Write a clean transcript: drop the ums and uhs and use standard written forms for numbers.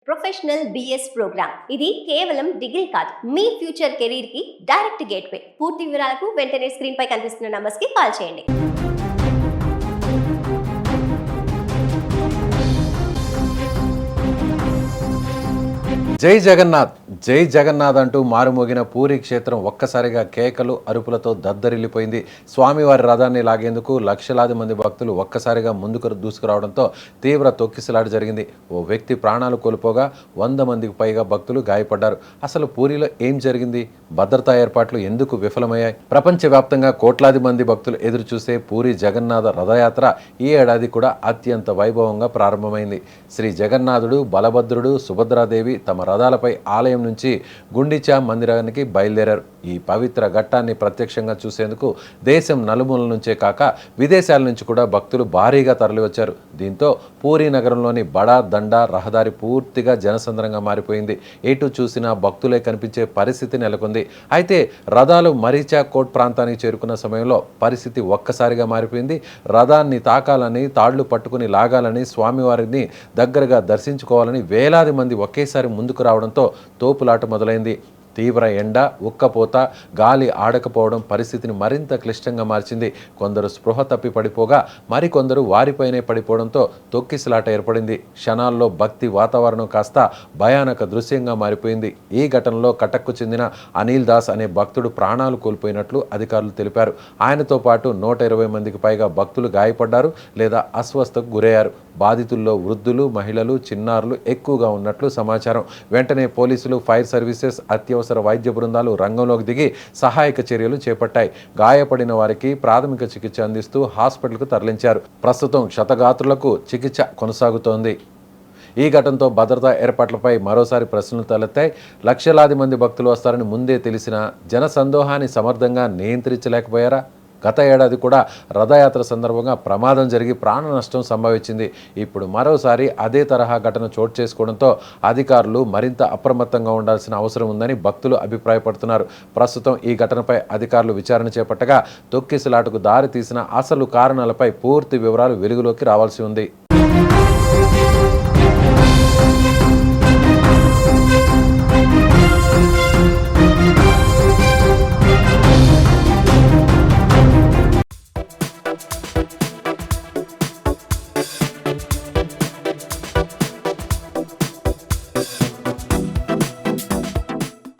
Professional BS programme. ఇది కేవలం degree కాదు, మీ ఫ్యూచర్ కెరీర్ కి డైరెక్ట్ గేట్వే. పూర్తి వివరాలకు వెంటనే స్క్రీన్ పై కనిపిస్తున్న నంబర్స్ కి కాల్ చేయండి. జై జగన్నాథ్ జై జగన్నాథ్ అంటూ మారుమోగిన పూరి క్షేత్రం ఒక్కసారిగా కేకలు అరుపులతో దద్దరిల్లిపోయింది. స్వామివారి రథాన్ని లాగేందుకు లక్షలాది మంది భక్తులు ఒక్కసారిగా ముందుకు దూసుకురావడంతో తీవ్ర తొక్కిసలాట జరిగింది. ఓ వ్యక్తి ప్రాణాలు కోల్పోగా 100 మందికి పైగా భక్తులు గాయపడ్డారు. అసలు పూరిలో ఏం జరిగింది? భద్రతా ఏర్పాట్లు ఎందుకు విఫలమయ్యాయి? ప్రపంచవ్యాప్తంగా కోట్లాది మంది భక్తులు ఎదురు చూసే పూరి జగన్నాథ రథయాత్ర ఈ ఏడాది కూడా అత్యంత వైభవంగా ప్రారంభమైంది. శ్రీ జగన్నాథుడు, బలభద్రుడు, సుభద్రాదేవి తమ రథాలపై ఆలయం నుంచి గుండిచా మందిరానికి బయలుదేరారు. ఈ పవిత్ర ఘట్టాన్ని ప్రత్యక్షంగా చూసేందుకు దేశం నలుమూలల నుంచే కాక విదేశాల నుంచి కూడా భక్తులు భారీగా తరలివచ్చారు. దీంతో పూరీ నగరంలోని బడా దండా రహదారి పూర్తిగా జనసంద్రంగా మారిపోయింది. ఎటు చూసినా భక్తులే కనిపించే పరిస్థితి నెలకొంది. అయితే రథాలు మరీచా కోట్ ప్రాంతానికి చేరుకున్న సమయంలో పరిస్థితి ఒక్కసారిగా మారిపోయింది. రథాన్ని తాకాలని, తాళ్లు పట్టుకుని లాగాలని, స్వామివారిని దగ్గరగా దర్శించుకోవాలని వేలాది మంది ఒకేసారి ముందుకు రావడంతో తోపులాట మొదలైంది. తీవ్ర ఎండ, ఉక్కపోత, గాలి ఆడకపోవడం పరిస్థితిని మరింత క్లిష్టంగా మార్చింది. కొందరు స్పృహ తప్పి పడిపోగా మరికొందరు వారిపైనే పడిపోవడంతో తొక్కిసలాట ఏర్పడింది. క్షణాల్లో భక్తి వాతావరణం కాస్త భయానక దృశ్యంగా మారిపోయింది. ఈ ఘటనలో కటక్కు చెందిన అనిల్ దాస్ అనే భక్తుడు ప్రాణాలు కోల్పోయినట్లు అధికారులు తెలిపారు. ఆయనతో పాటు 120 మందికి పైగా భక్తులు గాయపడ్డారు లేదా అస్వస్థకు గురయ్యారు. బాధితుల్లో వృద్ధులు, మహిళలు, చిన్నారులు ఎక్కువగా ఉన్నట్లు సమాచారం. వెంటనే పోలీసులు, ఫైర్ సర్వీసెస్, అత్యవసర వైద్య బృందాలు రంగంలోకి దిగి సహాయక చర్యలు చేపట్టాయి. గాయపడిన వారికి ప్రాథమిక చికిత్స అందిస్తూ హాస్పిటల్కు తరలించారు. ప్రస్తుతం క్షతగాత్రులకు చికిత్స కొనసాగుతోంది. ఈ ఘటనతో భద్రతా ఏర్పాట్లపై మరోసారి ప్రశ్నలు తలెత్తాయి. లక్షలాది మంది భక్తులు వస్తారని ముందే తెలిసినా జనసందోహాన్ని సమర్థంగా నియంత్రించలేకపోయారా? గత ఏడాది కూడా రథయాత్ర సందర్భంగా ప్రమాదం జరిగి ప్రాణ నష్టం సంభవించింది. ఇప్పుడు మరోసారి అదే తరహా ఘటన చోటు చేసుకోవడంతో అధికారులు మరింత అప్రమత్తంగా ఉండాల్సిన అవసరం ఉందని భక్తులు అభిప్రాయపడుతున్నారు. ప్రస్తుతం ఈ ఘటనపై అధికారులు విచారణ చేపట్టగా తొక్కిసలాటకు దారి తీసిన అసలు కారణాలపై పూర్తి వివరాలు వెలుగులోకి రావాల్సి ఉంది.